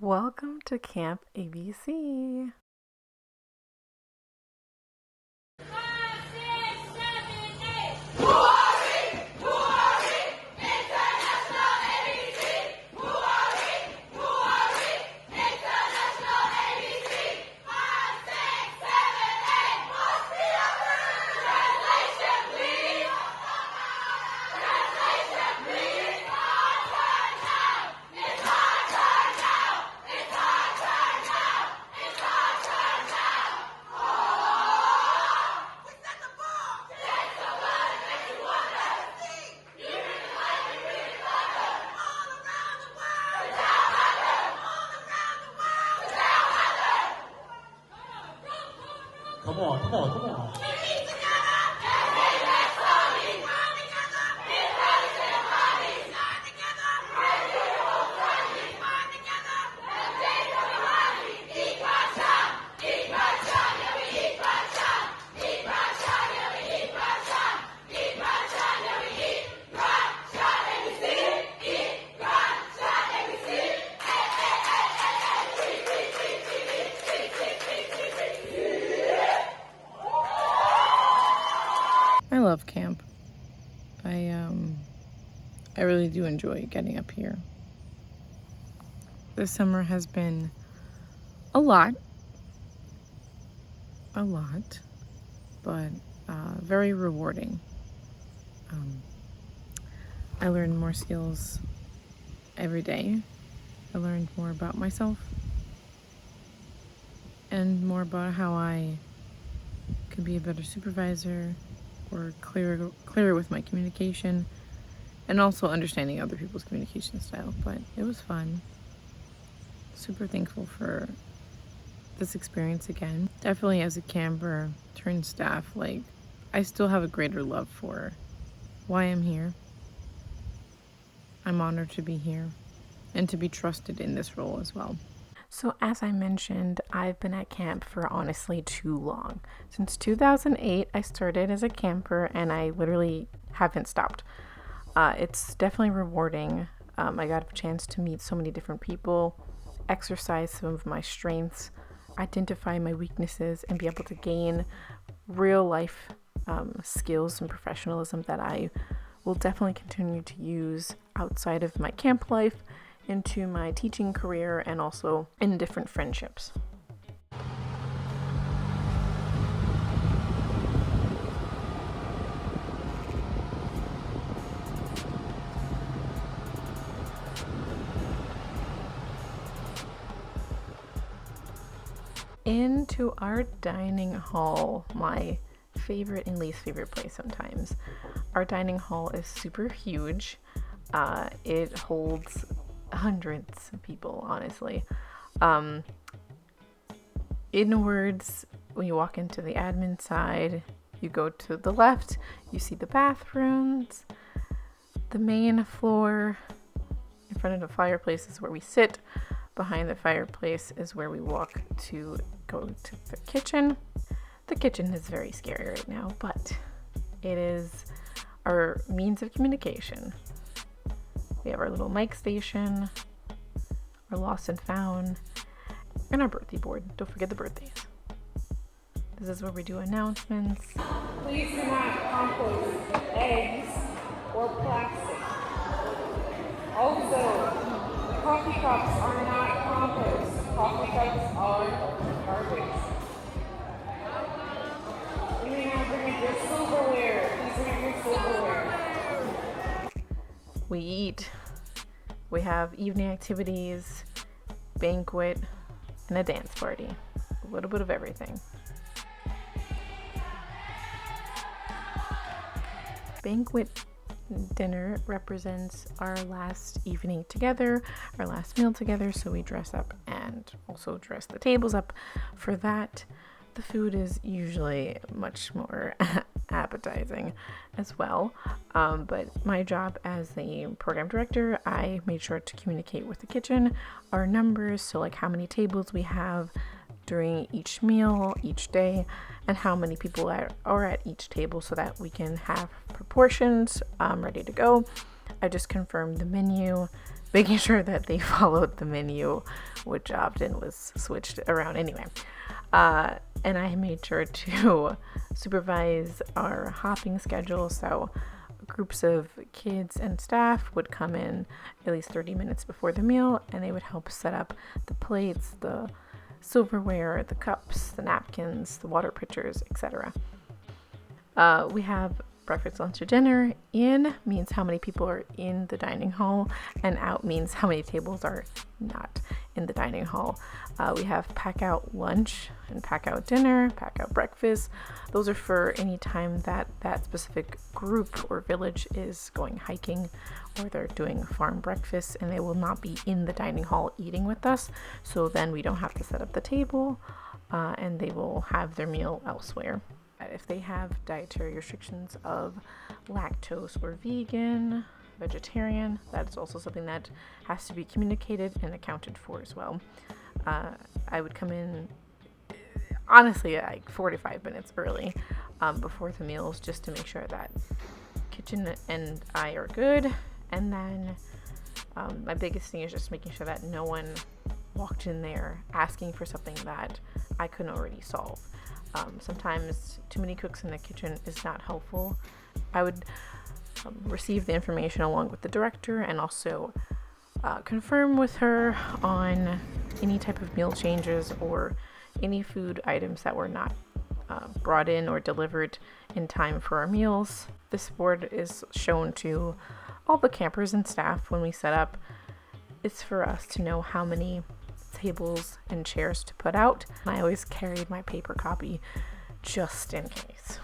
Welcome to Camp ABC. Come on. I love camp. I really do enjoy getting up here. This summer has been a lot, but very rewarding. I learned more skills every day. I learned more about myself and more about how I could be a better supervisor or clearer with my communication, and also understanding other people's communication style. But it was fun. Super thankful for this experience again. Definitely as a camper turned staff, I still have a greater love for why I'm here. I'm honored to be here and to be trusted in this role as well. So as I mentioned, I've been at camp for honestly too long. Since 2008, I started as a camper and I literally haven't stopped. It's definitely rewarding. I got a chance to meet so many different people, exercise some of my strengths, identify my weaknesses, and be able to gain real life skills and professionalism that I will definitely continue to use outside of my camp life, into my teaching career, and also in different friendships. Into our dining hall, my favorite and least favorite place sometimes. Our dining hall is super huge. It holds hundreds of people, honestly. Inwards, when you walk into the admin side, you go to the left, you see the bathrooms. The main floor in front of the fireplace is where we sit. Behind the fireplace is where we walk to go to the kitchen. The kitchen is very scary right now, but it is our means of communication. We have our little mic station, our lost and found, and our birthday board. Don't forget the birthdays. This is where we do announcements. Please do not compost eggs or plastic. Also, coffee cups are not compost. Coffee cups are garbage. You may not bring in your silverware. Please bring in your silverware. We eat. We have evening activities, banquet, and a dance party. A little bit of everything. Banquet dinner represents our last evening together, our last meal together, so we dress up and also dress the tables up for that. The food is usually much more appetizing as well, but my job as the program director, I made sure to communicate with the kitchen our numbers, so how many tables we have during each meal each day, and how many people are at each table, so that we can have proportions ready to go. I just confirmed the menu, making sure that they followed the menu, which often was switched around anyway. And I made sure to supervise our hopping schedule, so groups of kids and staff would come in at least 30 minutes before the meal, and they would help set up the plates, the silverware, the cups, the napkins, the water pitchers, etc. We have breakfast, lunch, or dinner. In means how many people are in the dining hall, and out means how many tables are not in the dining hall. We have pack out lunch and pack out dinner, pack out breakfast. Those are for any time that specific group or village is going hiking, or they're doing farm breakfast, and they will not be in the dining hall eating with us. So then we don't have to set up the table, and they will have their meal elsewhere. If they have dietary restrictions of lactose or vegan, vegetarian, that is also something that has to be communicated and accounted for as well. I would come in, honestly, like 45 minutes early before the meals, just to make sure that kitchen and I are good. And then my biggest thing is just making sure that no one walked in there asking for something that I couldn't already solve. Sometimes too many cooks in the kitchen is not helpful. I would receive the information along with the director, and also confirm with her on any type of meal changes or any food items that were not brought in or delivered in time for our meals. This board is shown to all the campers and staff when we set up. It's for us to know how many tables and chairs to put out. I always carried my paper copy just in case.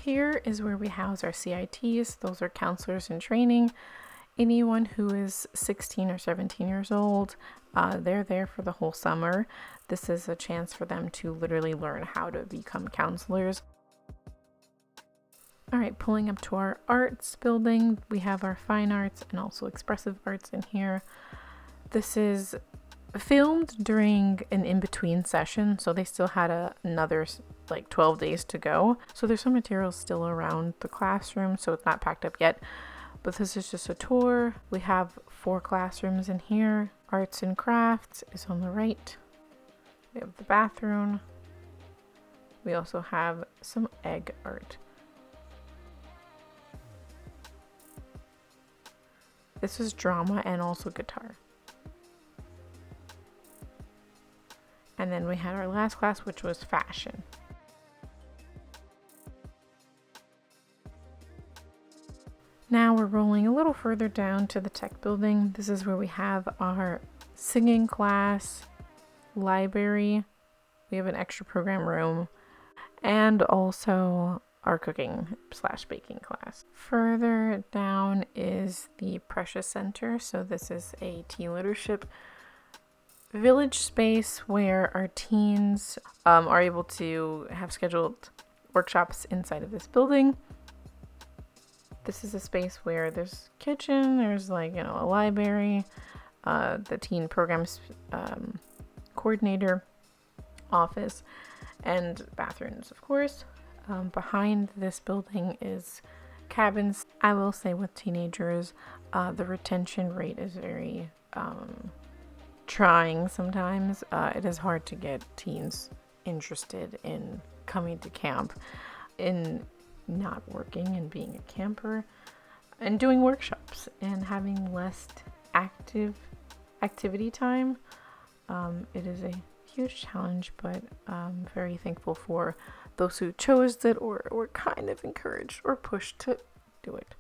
Here is where we house our CITs. Those are counselors in training. Anyone who is 16 or 17 years old, they're there for the whole summer. This is a chance for them to literally learn how to become counselors. All right, pulling up to our arts building, we have our fine arts and also expressive arts in here. This is filmed during an in-between session, so they still had another like 12 days to go. So there's some materials still around the classroom, so it's not packed up yet. But this is just a tour. We have 4 classrooms in here. Arts and crafts is on the right. We have the bathroom. We also have some egg art. This is drama and also guitar. And then we had our last class, which was fashion. Now we're rolling a little further down to the tech building. This is where we have our singing class, library. We have an extra program room, and also our cooking / baking class. Further down is the Precious Center. So this is a teen leadership village space where our teens are able to have scheduled workshops inside of this building. This is a space where there's kitchen, there's like, a library, the teen programs coordinator office, and bathrooms, of course. Behind this building is cabins. I will say with teenagers, the retention rate is very trying sometimes. It is hard to get teens interested in coming to camp, in not working and being a camper, and doing workshops and having less activity time. It is a huge challenge, but I'm very thankful for those who chose it or were kind of encouraged or pushed to do it.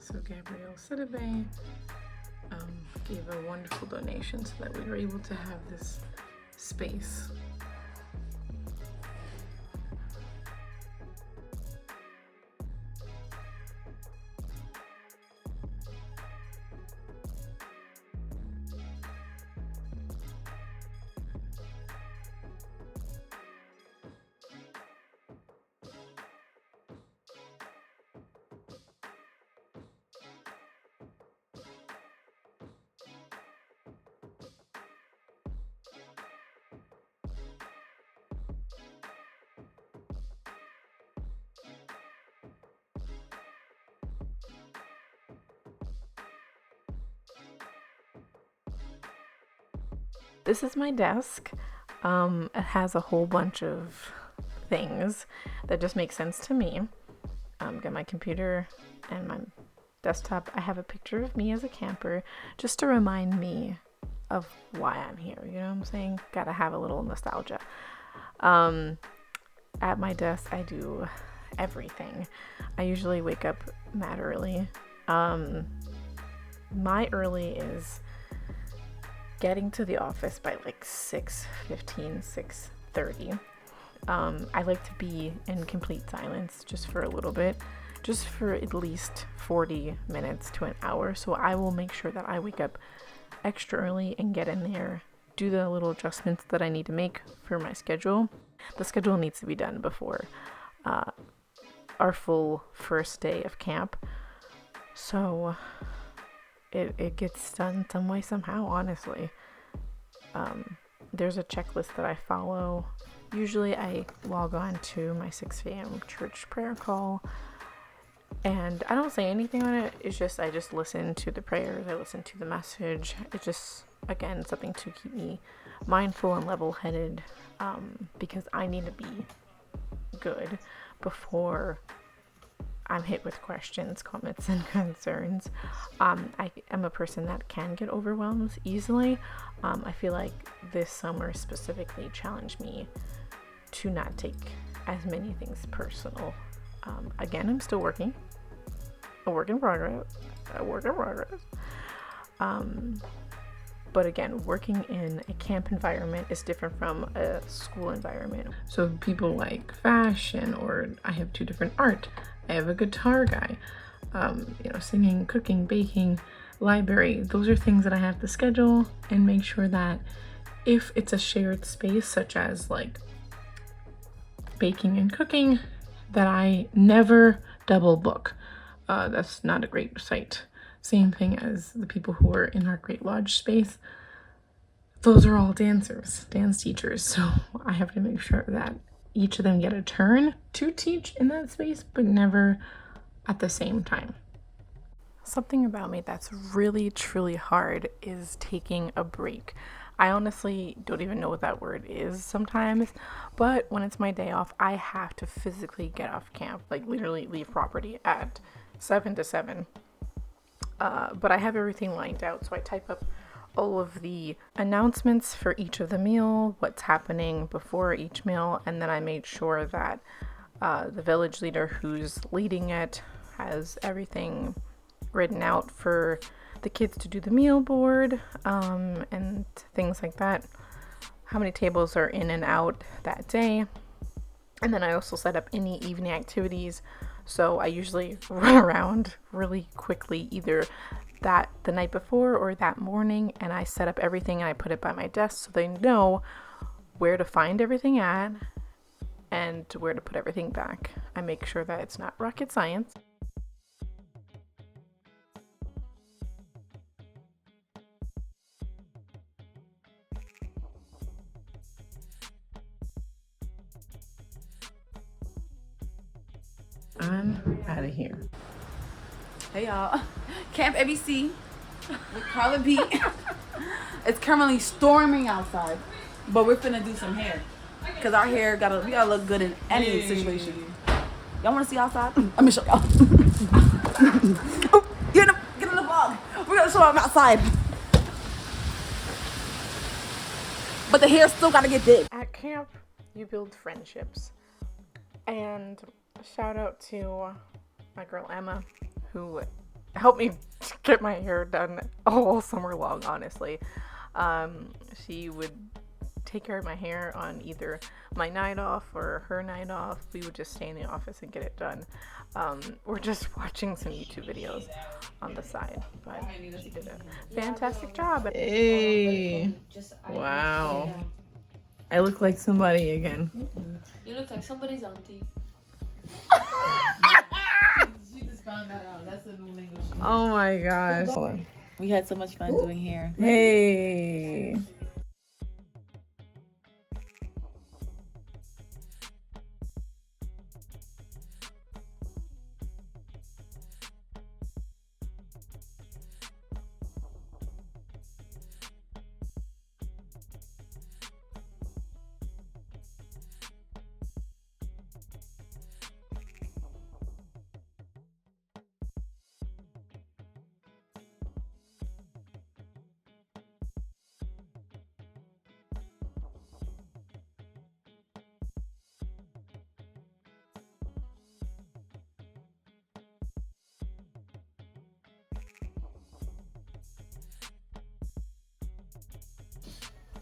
So Gabrielle Sidibe gave a wonderful donation so that we were able to have this space. This is my desk. It has a whole bunch of things that just make sense to me. Got my computer and my desktop. I have a picture of me as a camper just to remind me of why I'm here. You know what I'm saying? Gotta have a little nostalgia. At my desk, I do everything. I usually wake up mad early. My early is getting to the office by like 6:15, 6:30. I like to be in complete silence just for a little bit, just for at least 40 minutes to an hour. So I will make sure that I wake up extra early and get in there, do the little adjustments that I need to make for my schedule. The schedule needs to be done before our full first day of camp. So it gets done some way, somehow, honestly. There's a checklist that I follow. Usually I log on to my 6 a.m. church prayer call, and I don't say anything on it. It's just, I just listen to the prayers, I listen to the message. It's just, again, something to keep me mindful and level-headed, because I need to be good before I'm hit with questions, comments, and concerns. I am a person that can get overwhelmed easily. I feel like this summer specifically challenged me to not take as many things personal. Again, I'm still working. A work in progress. But again, working in a camp environment is different from a school environment. So people like fashion, or I have 2 different art. I have a guitar guy, singing, cooking, baking, library. Those are things that I have to schedule and make sure that if it's a shared space, such as like baking and cooking, that I never double book. That's not a great site. Same thing as the people who are in our Great Lodge space. Those are all dancers, dance teachers. So I have to make sure that each of them get a turn to teach in that space, but never at the same time. Something about me that's really, truly hard is taking a break. I honestly don't even know what that word is sometimes, but when it's my day off, I have to physically get off camp, like literally leave property at 7 to 7. But I have everything lined out, so I type up all of the announcements for each of the meal, what's happening before each meal, and then I made sure that the village leader who's leading it has everything written out for the kids to do the meal board, and things like that. How many tables are in and out that day. And then I also set up any evening activities. So I usually run around really quickly, either the night before or that morning, and I set up everything and I put it by my desk so they know where to find everything at and where to put everything back. I make sure that it's not rocket science. I'm out of here. Hey y'all, Camp ABC with Carla B. It's currently storming outside, but we're finna do some hair. Cause our hair we gotta look good in any situation. Y'all wanna see outside? Let me show y'all. Get in the vlog. We're gonna show them outside. But the hair still gotta get did. At camp, you build friendships. And shout out to my girl Emma, who helped me get my hair done all summer long, honestly. She would take care of my hair on either my night off or her night off. We would just stay in the office and get it done. We're just watching some YouTube videos on the side, but she did a fantastic job. Hey, wow. I look like somebody again. You look like somebody's auntie. She just found that out. That's the new language. Oh my gosh. We had so much fun doing hair. Hey.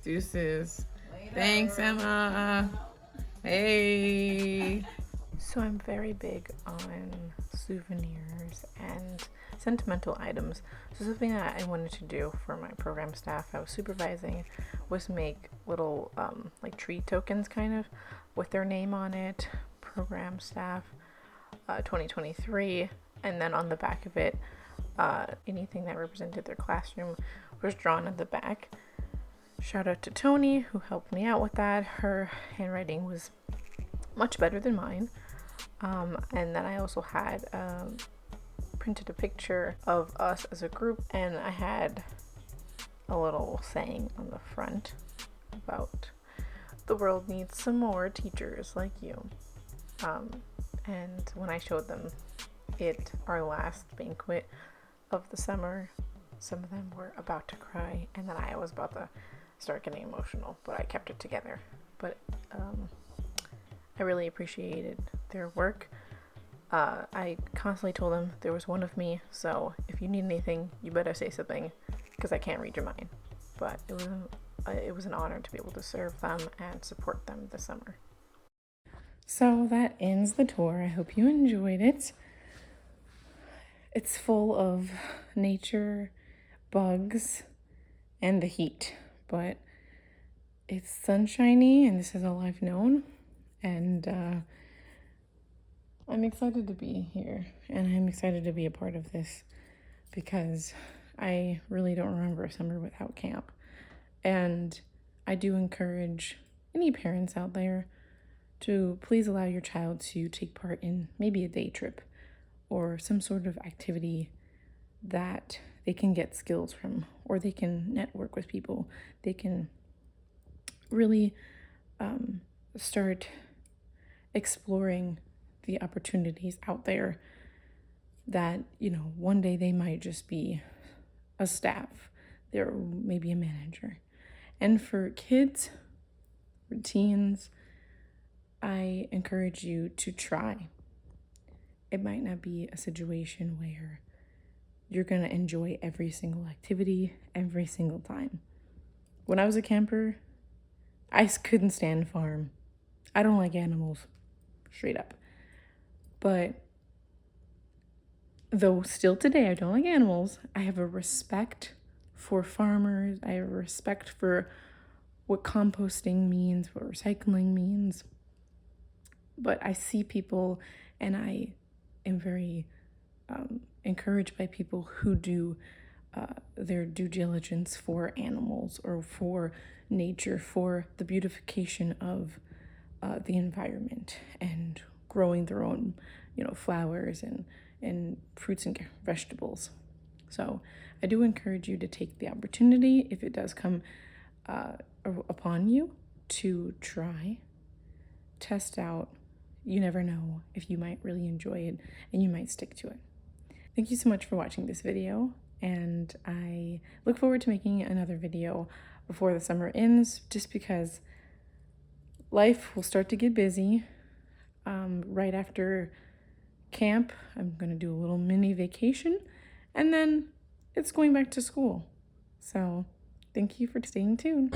Deuces. Thanks, Emma. Hey. So I'm very big on souvenirs and sentimental items. So something that I wanted to do for my program staff I was supervising was make little like tree tokens kind of with their name on it, program staff 2023, and then on the back of it anything that represented their classroom was drawn at the back. Shout out to Tony who helped me out with that. Her handwriting was much better than mine. And then I also had printed a picture of us as a group, and I had a little saying on the front about the world needs some more teachers like you. And when I showed them our last banquet of the summer, some of them were about to cry, and then I was about to start getting emotional, but I kept it together. But I really appreciated their work. I constantly told them there was one of me, so if you need anything, you better say something, because I can't read your mind. But it was an honor to be able to serve them and support them this summer. So that ends the tour. I hope you enjoyed it. It's full of nature, bugs, and the heat, but it's sunshiny, and this is all I've known, and I'm excited to be here, and I'm excited to be a part of this, because I really don't remember a summer without camp. And I do encourage any parents out there to please allow your child to take part in maybe a day trip or some sort of activity that they can get skills from, or they can network with people. They can really start exploring the opportunities out there that, one day they might just be a staff They're maybe a manager. And for kids, for teens, I encourage you to try. It might not be a situation where you're going to enjoy every single activity every single time. When I was a camper, I couldn't stand farm. I don't like animals, straight up. But though still today I don't like animals, I have a respect for farmers. I have a respect for what composting means, what recycling means. But I see people, and I am very encouraged by people who do their due diligence for animals or for nature, for the beautification of the environment, and growing their own, flowers and fruits and vegetables. So I do encourage you to take the opportunity, if it does come upon you, to try, test out. You never know if you might really enjoy it and you might stick to it. Thank you so much for watching this video, and I look forward to making another video before the summer ends, just because life will start to get busy. Right after camp, I'm going to do a little mini vacation, and then it's going back to school. So thank you for staying tuned.